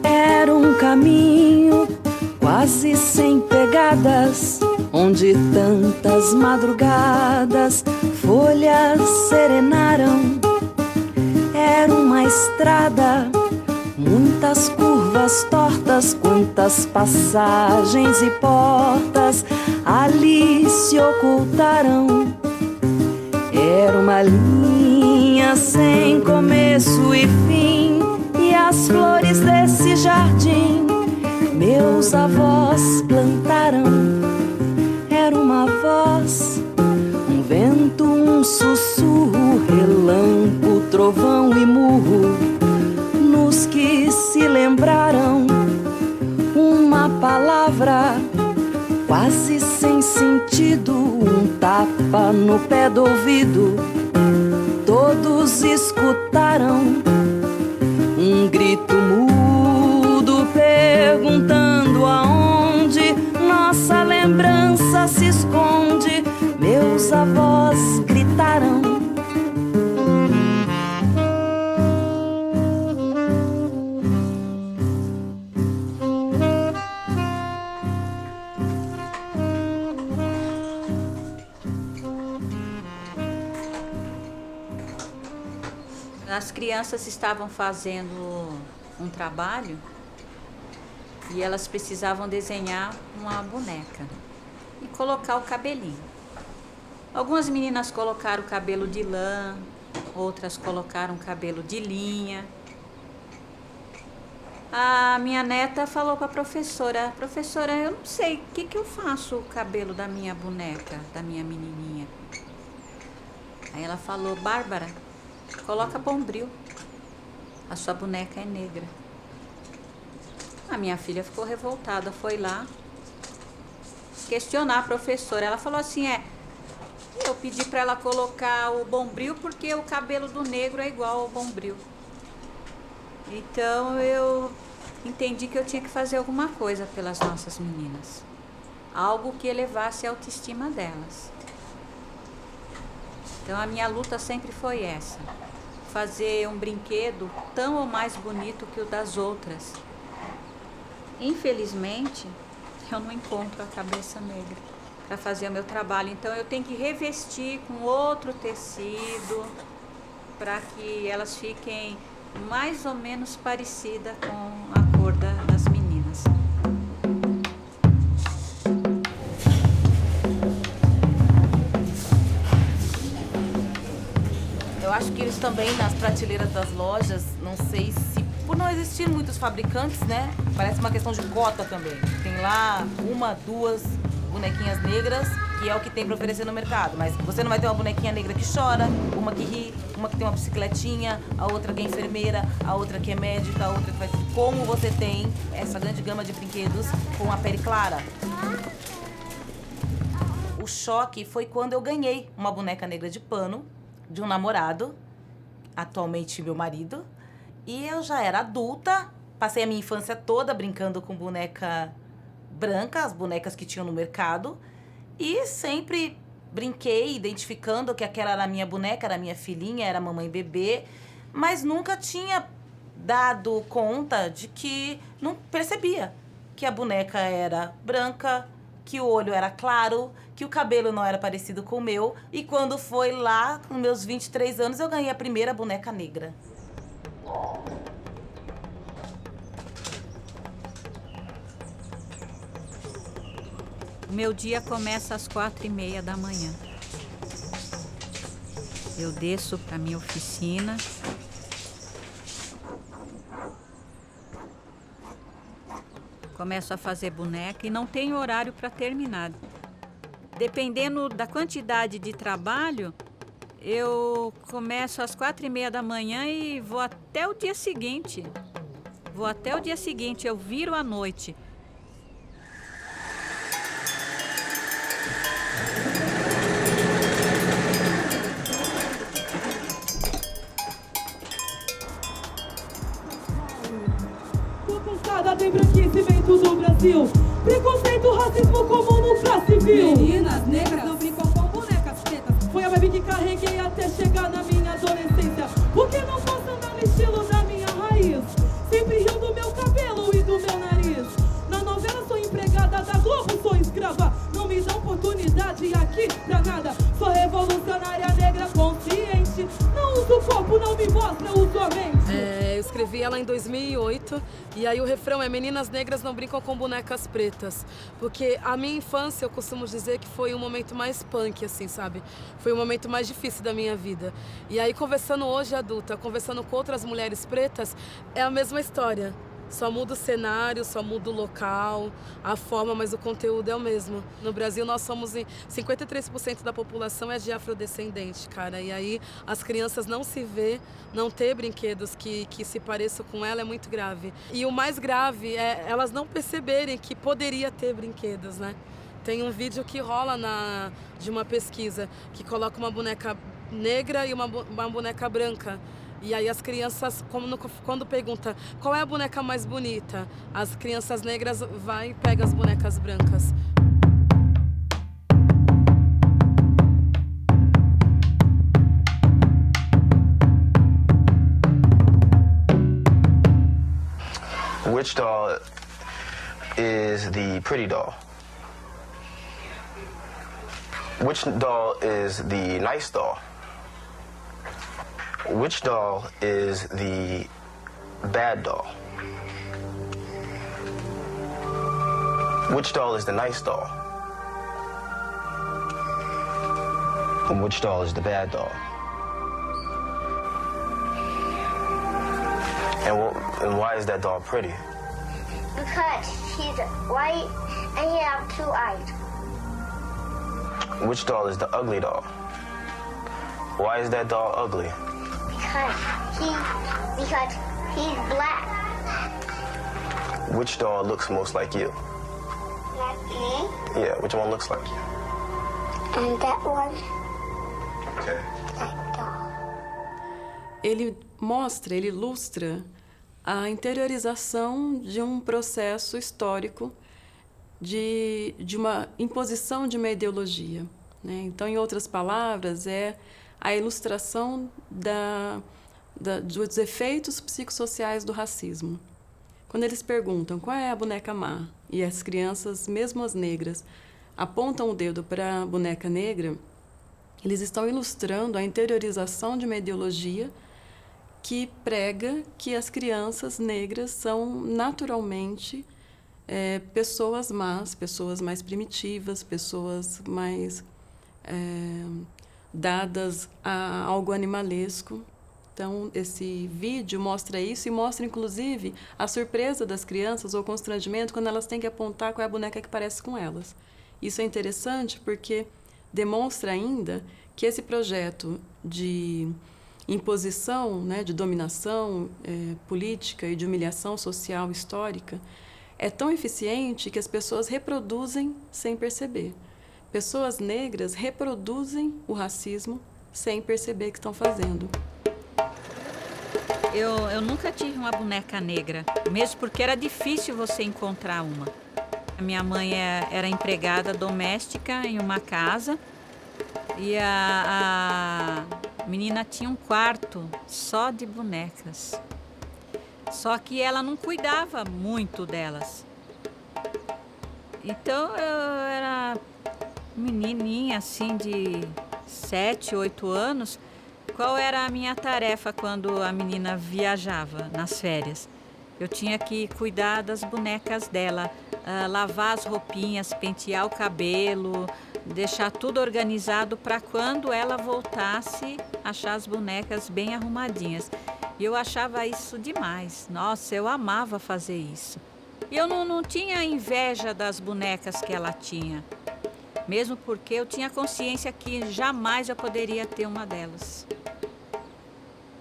Era um caminho quase sem pegadas, onde tantas madrugadas folhas serenaram. Era uma estrada, muitas curvas tortas, quantas passagens e portas ali se ocultaram. Era uma linha sem começo e fim, e as flores desse jardim meus avós plantaram. Era uma voz, um vento, um sussurro, relâmpago, trovão e murro, nos que se lembraram. Uma palavra quase sem sentido, um tapa no pé do ouvido. Todos escutaram um grito mudo perguntando aonde nossa lembrança se esconde. Meus avós gritaram. As crianças estavam fazendo um trabalho e elas precisavam desenhar uma boneca e colocar o cabelinho. Algumas meninas colocaram o cabelo de lã, outras colocaram o cabelo de linha. A minha neta falou para a professora: professora, eu não sei o que eu faço o cabelo da minha boneca, da minha menininha. Aí ela falou: Bárbara, coloca bombril, a sua boneca é negra. A minha filha ficou revoltada, foi lá questionar a professora. Ela falou assim: eu pedi para ela colocar o bombril porque o cabelo do negro é igual ao bombril. Então eu entendi que eu tinha que fazer alguma coisa pelas nossas meninas, algo que elevasse a autoestima delas. Então a minha luta sempre foi essa: fazer um brinquedo tão ou mais bonito que o das outras. Infelizmente, eu não encontro a cabeça negra para fazer o meu trabalho, então eu tenho que revestir com outro tecido para que elas fiquem mais ou menos parecidas com a cor das meninas. Eu acho que eles também, nas prateleiras das lojas, não sei se, por não existir muitos fabricantes, né? Parece uma questão de cota também. Tem lá uma, duas bonequinhas negras, que é o que tem para oferecer no mercado. Mas você não vai ter uma bonequinha negra que chora, uma que ri, uma que tem uma bicicletinha, a outra que é enfermeira, a outra que é médica, a outra que faz... Como você tem essa grande gama de brinquedos com a pele clara? O choque foi quando eu ganhei uma boneca negra de pano de um namorado, atualmente meu marido, e eu já era adulta, passei a minha infância toda brincando com boneca branca, as bonecas que tinham no mercado, e sempre brinquei identificando que aquela era a minha boneca, era a minha filhinha, era a mamãe bebê, mas nunca tinha dado conta de que não percebia que a boneca era branca, que o olho era claro, que o cabelo não era parecido com o meu. E quando foi lá, com meus 23 anos, eu ganhei a primeira boneca negra. O meu dia começa às 4h30 da manhã. Eu desço para minha oficina. Começo a fazer boneca e não tenho horário para terminar. Dependendo da quantidade de trabalho, eu começo às 4h30 da manhã e vou até o dia seguinte. Eu viro à noite. viu? Meninas negras não brincam com bonecas pretas. Foi a vibe que carreguei até chegar na minha adolescência. Por que não posso andar no estilo da minha raiz? Sempre rio do meu cabelo e do meu nariz. Na novela sou empregada da Globo, sou escrava. Não me dão oportunidade aqui pra nada. Sou revolucionária negra consciente. Não uso o corpo, não me mostra, uso a mente. Eu escrevi ela em 2008 e aí o refrão é: meninas negras não brincam com bonecas pretas. Porque a minha infância, eu costumo dizer que foi um momento mais punk, assim, sabe? Foi o momento mais difícil da minha vida. E aí, conversando hoje adulta, conversando com outras mulheres pretas, é a mesma história. Só muda o cenário, só muda o local, a forma, mas o conteúdo é o mesmo. No Brasil, nós somos 53% da população é de afrodescendente, cara. E aí, as crianças não se vê, não ter brinquedos que se pareçam com ela é muito grave. E o mais grave é elas não perceberem que poderia ter brinquedos, né? Tem um vídeo que rola de uma pesquisa que coloca uma boneca negra e uma boneca branca. E aí as crianças, quando pergunta qual é a boneca mais bonita, as crianças negras vai e pegam as bonecas brancas. Which doll is the pretty doll? Which doll is the nice doll? Which doll is the bad doll? Which doll is the nice doll? And which doll is the bad doll? And why is that doll pretty? Because she's white and he has 2 eyes. Which doll is the ugly doll? Why is that doll ugly? Because he's black. Which doll looks most like you? Like me? Yeah, which one looks like you? And that one. Okay. That doll. Ele ilustra a interiorização de um processo histórico de uma imposição de uma ideologia, né? Então, em outras palavras, é a ilustração dos efeitos psicossociais do racismo. Quando eles perguntam qual é a boneca má, e as crianças, mesmo as negras, apontam o dedo para a boneca negra, eles estão ilustrando a interiorização de uma ideologia que prega que as crianças negras são naturalmente pessoas más, pessoas mais primitivas, pessoas mais dadas a algo animalesco. Então, esse vídeo mostra isso e mostra, inclusive, a surpresa das crianças ou o constrangimento quando elas têm que apontar qual é a boneca que parece com elas. Isso é interessante porque demonstra ainda que esse projeto de imposição, né, de dominação política e de humilhação social histórica é tão eficiente que as pessoas reproduzem sem perceber. Pessoas negras reproduzem o racismo sem perceber que estão fazendo. Eu nunca tive uma boneca negra, mesmo porque era difícil você encontrar uma. A minha mãe era empregada doméstica em uma casa e a menina tinha um quarto só de bonecas. Só que ela não cuidava muito delas. Então eu era menininha assim de 7, 8 anos. Qual era a minha tarefa quando a menina viajava nas férias? Eu tinha que cuidar das bonecas dela, lavar as roupinhas, pentear o cabelo, deixar tudo organizado para quando ela voltasse, achar as bonecas bem arrumadinhas. E eu achava isso demais. Nossa, eu amava fazer isso. E eu não tinha inveja das bonecas que ela tinha, mesmo porque eu tinha consciência que jamais eu poderia ter uma delas.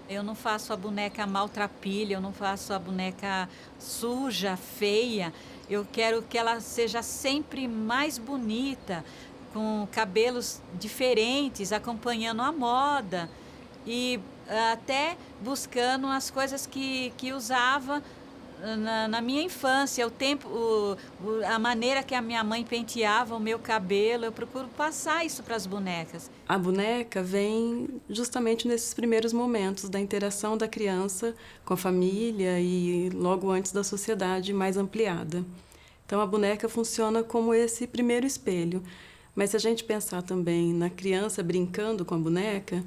Eu não faço a boneca maltrapilha, eu não faço a boneca suja, feia. Eu quero que ela seja sempre mais bonita, com cabelos diferentes, acompanhando a moda e até buscando as coisas que usava na minha infância, a maneira que a minha mãe penteava o meu cabelo, eu procuro passar isso para as bonecas. A boneca vem justamente nesses primeiros momentos da interação da criança com a família e logo antes da sociedade mais ampliada. Então, a boneca funciona como esse primeiro espelho. Mas se a gente pensar também na criança brincando com a boneca,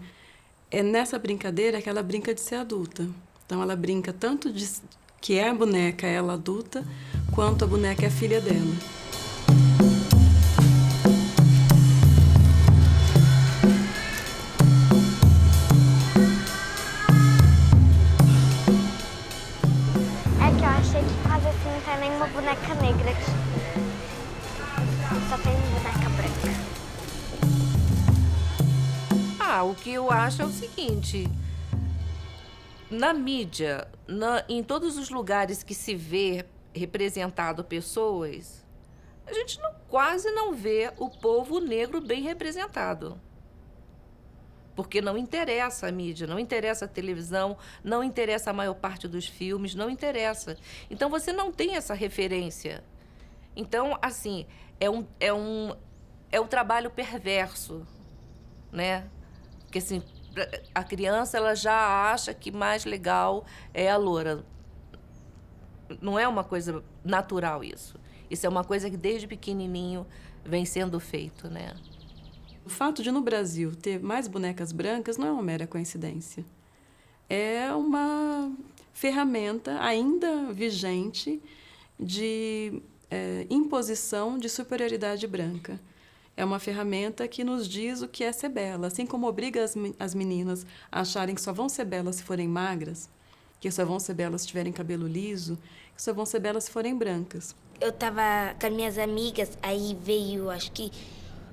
é nessa brincadeira que ela brinca de ser adulta. Então, ela brinca tanto de que é a boneca, ela adulta, quanto a boneca é a filha dela. É que eu achei que quase assim não tem nenhuma boneca negra aqui. Só tem boneca branca. O que eu acho é o seguinte: na mídia, em todos os lugares que se vê representado pessoas, a gente quase não vê o povo negro bem representado. Porque não interessa a mídia, não interessa a televisão, não interessa a maior parte dos filmes, não interessa. Então, você não tem essa referência. Então, assim, é um trabalho perverso, né? Porque, assim, a criança ela já acha que mais legal é a loura. Não é uma coisa natural isso. Isso é uma coisa que desde pequenininho vem sendo feito, né? O fato de no Brasil ter mais bonecas brancas não é uma mera coincidência. É uma ferramenta ainda vigente de imposição de superioridade branca. É uma ferramenta que nos diz o que é ser bela, assim como obriga as meninas a acharem que só vão ser belas se forem magras, que só vão ser belas se tiverem cabelo liso, que só vão ser belas se forem brancas. Eu tava com as minhas amigas, aí veio, acho que,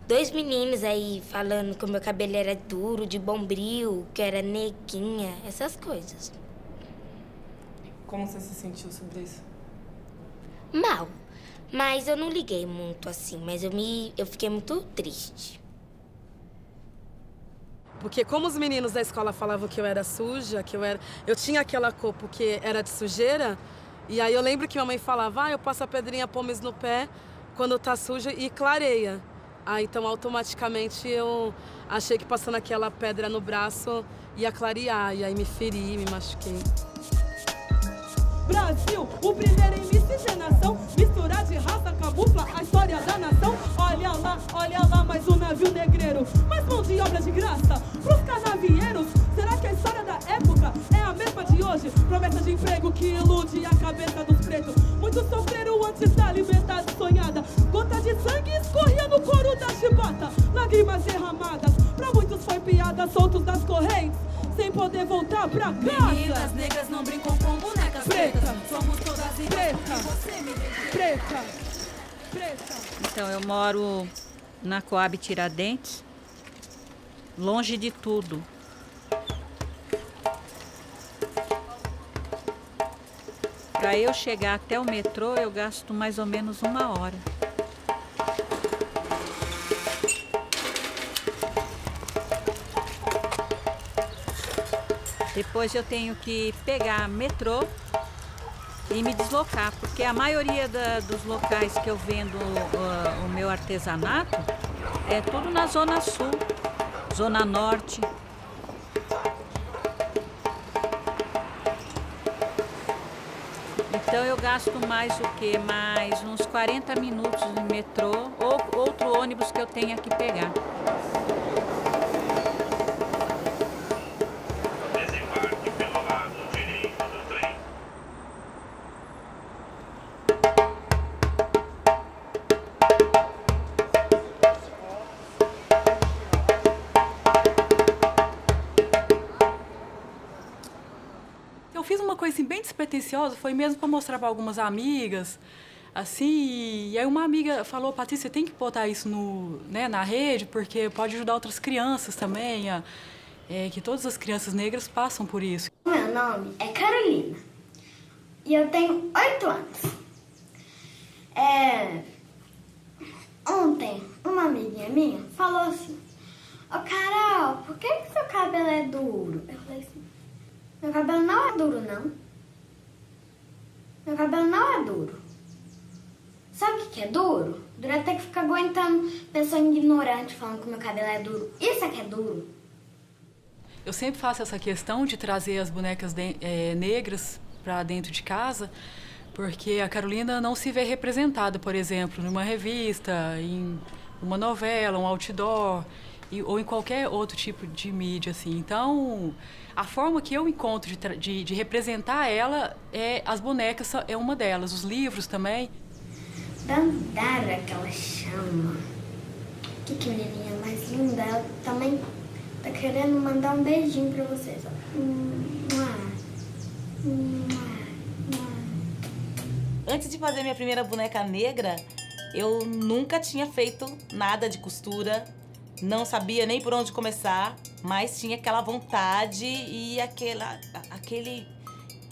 2 meninos aí falando que o meu cabelo era duro, de bombril, que era neguinha, essas coisas. Como você se sentiu sobre isso? Mal. Mas eu não liguei muito assim, mas eu fiquei muito triste. Porque como os meninos da escola falavam que eu era suja, eu tinha aquela cor porque era de sujeira, e aí eu lembro que minha mãe falava, eu passo a pedrinha pomes no pé quando tá suja e clareia. Então automaticamente eu achei que passando aquela pedra no braço ia clarear, e aí me feri, me machuquei. Brasil, o primeiro em miscigenação, misturar de raça, camufla a história da nação. Olha lá, mais um navio negreiro, mais mão de obra de graça pros canavieiros. Será que a história da época é a mesma de hoje? Promessa de emprego que ilude a cabeça dos pretos. Muitos sofreram antes da liberdade sonhada. Gota de sangue escorria no couro da chibata. Lágrimas derramadas, pra muitos foi piada, soltos das correntes, sem poder voltar pra casa. Meninas negras não brincam com bonecas pretas. Somos todas iguais porque você me preta. Então, eu moro na Coab Tiradentes, longe de tudo. Para eu chegar até o metrô, eu gasto mais ou menos 1 hora. Depois eu tenho que pegar metrô e me deslocar, porque a maioria dos locais que eu vendo o meu artesanato é tudo na Zona Sul, Zona Norte. Então eu gasto mais o quê? Mais uns 40 minutos de metrô ou outro ônibus que eu tenha que pegar. Eu fiz uma coisa assim, bem despretensiosa, foi mesmo para mostrar para algumas amigas, assim, e aí uma amiga falou, Patrícia, você tem que botar isso na rede, porque pode ajudar outras crianças também, que todas as crianças negras passam por isso. Meu nome é Carolina e eu tenho 8 anos. Ontem, uma amiguinha minha falou assim, Carol, por que seu cabelo é duro? Eu falei assim, meu cabelo não é duro, não. Meu cabelo não é duro. Sabe o que é duro? Duro é ter que ficar aguentando pessoa ignorante falando que meu cabelo é duro. Isso é que é duro. Eu sempre faço essa questão de trazer as bonecas negras para dentro de casa, porque a Carolina não se vê representada, por exemplo, numa revista, em uma novela, um outdoor, ou em qualquer outro tipo de mídia, assim. Então, a forma que eu encontro de representar ela, as bonecas é uma delas, os livros também. Dandara, que ela chama. Que menininha mais linda. Ela também tá querendo mandar um beijinho pra vocês. Antes de fazer minha primeira boneca negra, eu nunca tinha feito nada de costura, não sabia nem por onde começar, mas tinha aquela vontade e aquele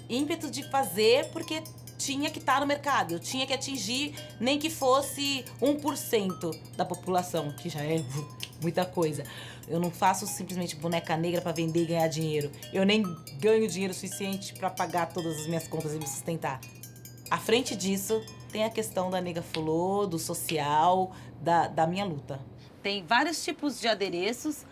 ímpeto de fazer, porque tinha que estar no mercado, eu tinha que atingir nem que fosse 1% da população, que já é muita coisa. Eu não faço simplesmente boneca negra para vender e ganhar dinheiro. Eu nem ganho dinheiro suficiente para pagar todas as minhas contas e me sustentar. À frente disso, tem a questão da nega fulô, do social, da minha luta. Tem vários tipos de adereços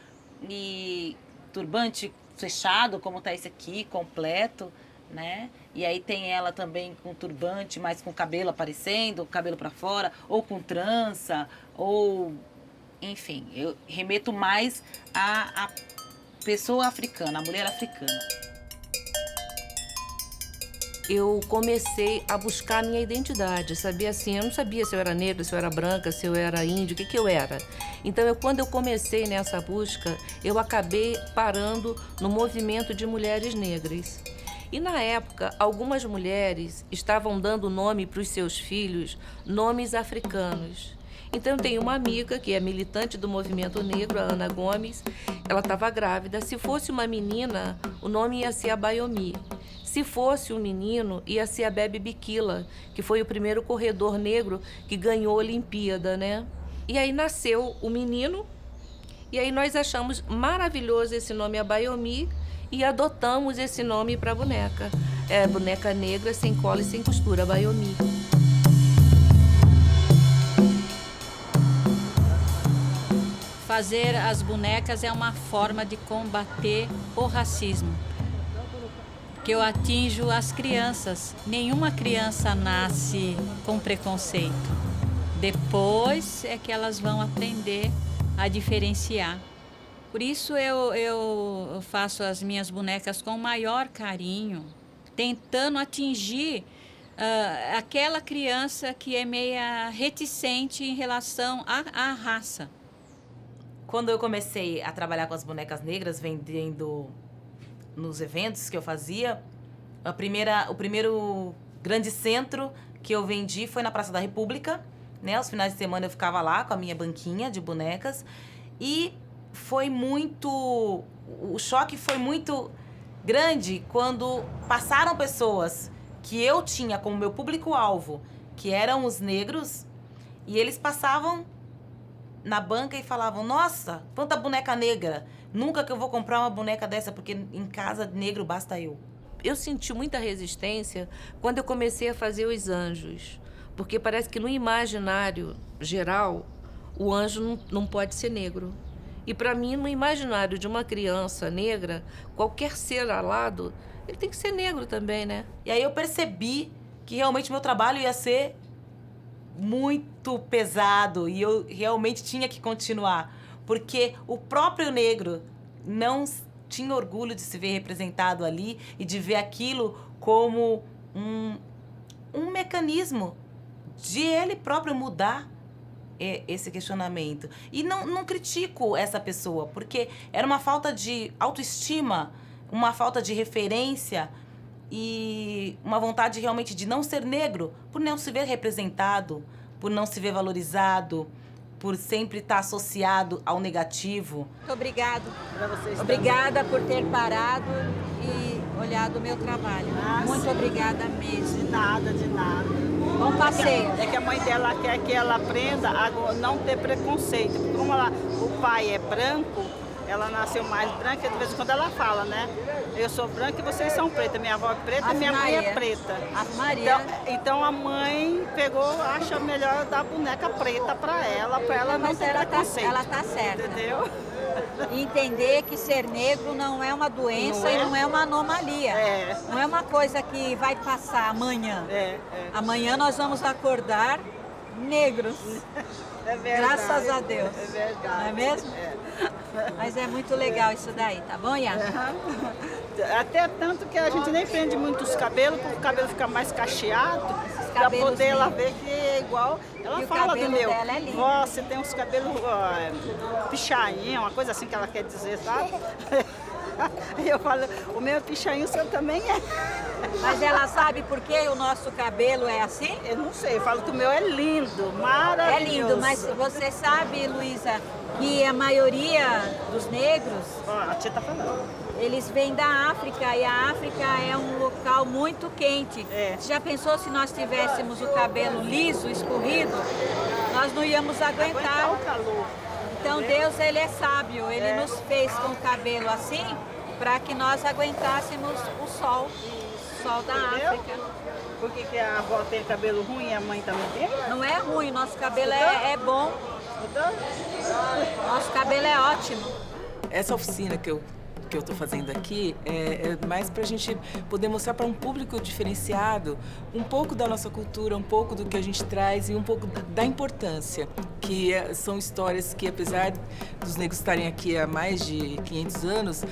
e turbante fechado, como tá esse aqui, completo, né? E aí tem ela também com turbante, mas com o cabelo aparecendo, o cabelo para fora, ou com trança, ou... Enfim, eu remeto mais à pessoa africana, a mulher africana. Eu comecei a buscar a minha identidade, sabia assim, eu não sabia se eu era negra, se eu era branca, se eu era índio, o que eu era. Então, quando eu comecei nessa busca, eu acabei parando no movimento de mulheres negras. E na época, algumas mulheres estavam dando nome para os seus filhos, nomes africanos. Então, eu tenho uma amiga que é militante do movimento negro, a Ana Gomes. Ela estava grávida. Se fosse uma menina, o nome ia ser Abayomi. Se fosse um menino, ia ser a Bebe Bikila, que foi o primeiro corredor negro que ganhou a Olimpíada, né? E aí nasceu o menino, e aí nós achamos maravilhoso esse nome Abayomi e adotamos esse nome para a boneca. É boneca negra, sem cola e sem costura, Abayomi. Fazer as bonecas é uma forma de combater o racismo, que eu atinjo as crianças. Nenhuma criança nasce com preconceito. Depois é que elas vão aprender a diferenciar. Por isso eu faço as minhas bonecas com o maior carinho, tentando atingir aquela criança que é meia reticente em relação à raça. Quando eu comecei a trabalhar com as bonecas negras, vendendo nos eventos que eu fazia, o primeiro grande centro que eu vendi foi na Praça da República, né? Os finais de semana eu ficava lá com a minha banquinha de bonecas e o choque foi muito grande quando passaram pessoas que eu tinha como meu público-alvo, que eram os negros, e eles passavam na banca e falavam: nossa, quanta boneca negra, nunca que eu vou comprar uma boneca dessa, porque em casa negro basta eu. Eu senti muita resistência quando eu comecei a fazer os anjos, porque parece que no imaginário geral, o anjo não pode ser negro. E para mim, no imaginário de uma criança negra, qualquer ser alado, ele tem que ser negro também, né? E aí eu percebi que realmente meu trabalho ia ser muito pesado e eu realmente tinha que continuar, porque o próprio negro não tinha orgulho de se ver representado ali e de ver aquilo como um mecanismo de ele próprio mudar esse questionamento. E não critico essa pessoa, porque era uma falta de autoestima, uma falta de referência e uma vontade realmente de não ser negro, por não se ver representado, por não se ver valorizado, por sempre estar associado ao negativo. Muito obrigado. Obrigada por ter parado e olhado o meu trabalho. Muito obrigada mesmo. De nada, de nada. Bom passeio. É que a mãe dela quer que ela aprenda a não ter preconceito. Como o pai é branco, ela nasceu mais branca, de vez em quando ela fala, né? Eu sou branca e vocês são preta. Minha avó é preta e minha mãe é preta. Então a mãe acha melhor dar a boneca preta para ela não ter preconceito. Ela tá certa. Entendeu? Entender que ser negro não é uma doença e não é uma anomalia. Não é uma coisa que vai passar amanhã. Amanhã nós vamos acordar negros. É verdade. Graças a Deus. É verdade. Não é mesmo? Mas é muito legal isso daí, tá bom, Iá? Até tanto que a gente nem prende muito os cabelos, porque o cabelo fica mais cacheado, para poder ela ver que é igual. Ela fala do meu. Dela é lindo. Você tem uns cabelos pichainha, uma coisa assim que ela quer dizer, sabe? E eu falo, o meu é pichainho, o seu também é. Mas ela sabe por que o nosso cabelo é assim? Eu não sei, eu falo que o meu é lindo, maravilhoso. É lindo, mas você sabe, Luísa, que a maioria dos negros... A tia tá falando. Eles vêm da África e a África é um local muito quente. Você já pensou se nós tivéssemos o cabelo liso, escorrido? Nós não íamos aguentar o calor. Então Deus, Ele é sábio, Ele nos fez com o cabelo assim para que nós aguentássemos o sol da África. Por que a avó tem cabelo ruim e a mãe também tem? Não é ruim, nosso cabelo é bom. Nosso cabelo é ótimo. Essa oficina que eu estou fazendo aqui é mais para a gente poder mostrar para um público diferenciado um pouco da nossa cultura, um pouco do que a gente traz e um pouco da importância, que são histórias que, apesar dos negros estarem aqui há mais de 500 anos,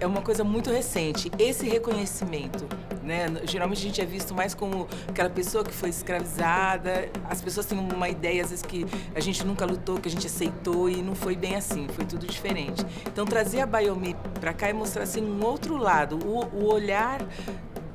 é uma coisa muito recente. Esse reconhecimento, né? Geralmente a gente é visto mais como aquela pessoa que foi escravizada. As pessoas têm uma ideia, às vezes, que a gente nunca lutou, que a gente aceitou, e não foi bem assim, foi tudo diferente. Então, trazer a Baiomi para cá e mostrar assim um outro lado, o olhar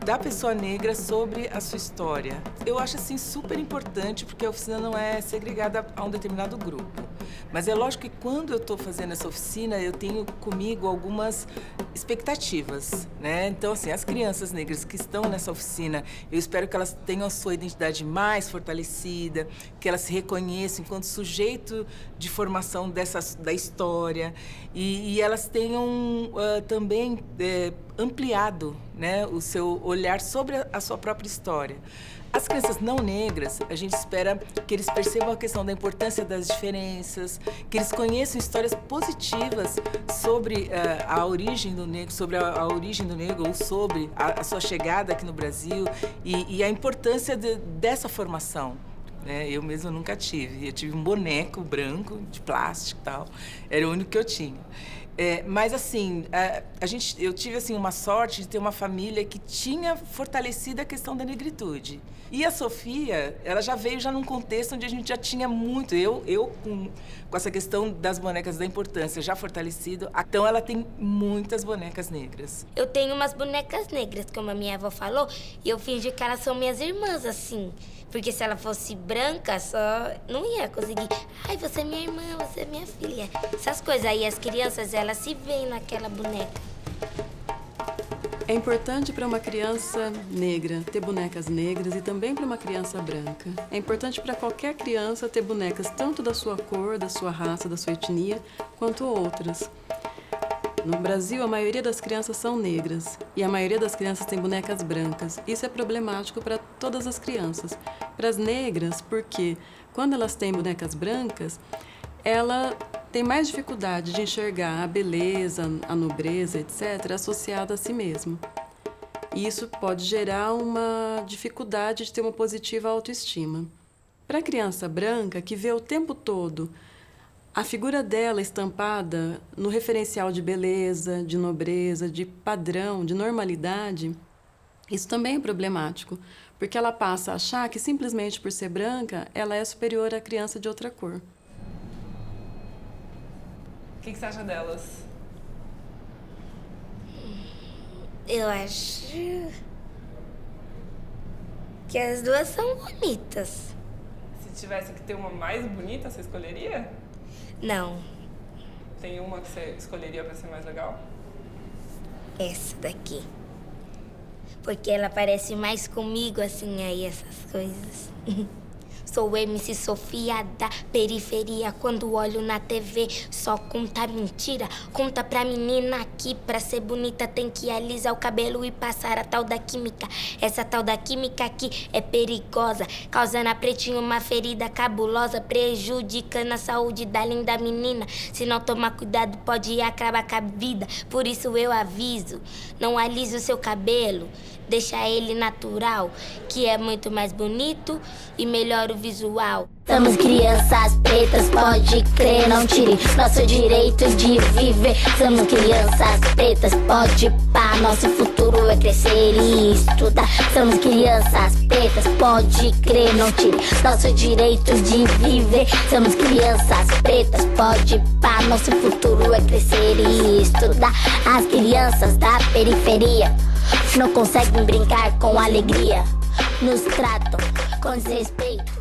da pessoa negra sobre a sua história. Eu acho assim super importante, porque a oficina não é segregada a um determinado grupo. Mas é lógico que quando eu estou fazendo essa oficina, eu tenho comigo algumas expectativas, né? Então, assim, as crianças negras que estão nessa oficina, eu espero que elas tenham a sua identidade mais fortalecida, que elas se reconheçam enquanto sujeito de formação da história, e elas tenham também ampliado, né, o seu olhar sobre a sua própria história. As crianças não negras, a gente espera que eles percebam a questão da importância das diferenças, que eles conheçam histórias positivas sobre a origem do negro, sobre a origem do negro, ou sobre a sua chegada aqui no Brasil, e a importância dessa formação. Eu mesma nunca tive. Eu tive um boneco branco, de plástico e tal. Era o único que eu tinha. Mas, assim, eu tive assim, uma sorte de ter uma família que tinha fortalecido a questão da negritude. E a Sofia, ela já veio num contexto onde a gente já tinha muito. Eu com essa questão das bonecas da importância já fortalecido. Então, ela tem muitas bonecas negras. Eu tenho umas bonecas negras, como a minha avó falou, e eu fingi que elas são minhas irmãs, assim. Porque se ela fosse branca, só não ia conseguir. Ai, você é minha irmã, você é minha filha. Essas coisas aí, as crianças, elas se veem naquela boneca. É importante para uma criança negra ter bonecas negras e também para uma criança branca. É importante para qualquer criança ter bonecas tanto da sua cor, da sua raça, da sua etnia, quanto outras. No Brasil, a maioria das crianças são negras e a maioria das crianças tem bonecas brancas. Isso é problemático para todas as crianças. Para as negras, porque quando elas têm bonecas brancas, ela tem mais dificuldade de enxergar a beleza, a nobreza, etc., associada a si mesma. E isso pode gerar uma dificuldade de ter uma positiva autoestima. Para a criança branca, que vê o tempo todo a figura dela estampada no referencial de beleza, de nobreza, de padrão, de normalidade, isso também é problemático, porque ela passa a achar que simplesmente por ser branca, ela é superior à criança de outra cor. O que você acha delas? Eu acho que as duas são bonitas. Se tivesse que ter uma mais bonita, você escolheria? Não. Tem uma que você escolheria para ser mais legal? Essa daqui. Porque ela parece mais comigo, assim, aí, essas coisas. Sou MC Sofia da periferia. Quando olho na TV, só conta mentira. Conta pra menina aqui, pra ser bonita tem que alisar o cabelo e passar a tal da química. Essa tal da química aqui é perigosa, causando a pretinha uma ferida cabulosa, prejudicando a saúde da linda menina. Se não tomar cuidado, pode acabar com a vida. Por isso eu aviso, não alise o seu cabelo, deixa ele natural, que é muito mais bonito e melhora o visual. Somos crianças pretas, pode crer, não tire nosso direito de viver. Somos crianças pretas, pode pá, nosso futuro é crescer e estudar. Somos crianças pretas, pode crer, não tire nosso direito de viver. Somos crianças pretas, pode pá, nosso futuro é crescer e estudar. As crianças da periferia não conseguem brincar com alegria, nos tratam com desrespeito.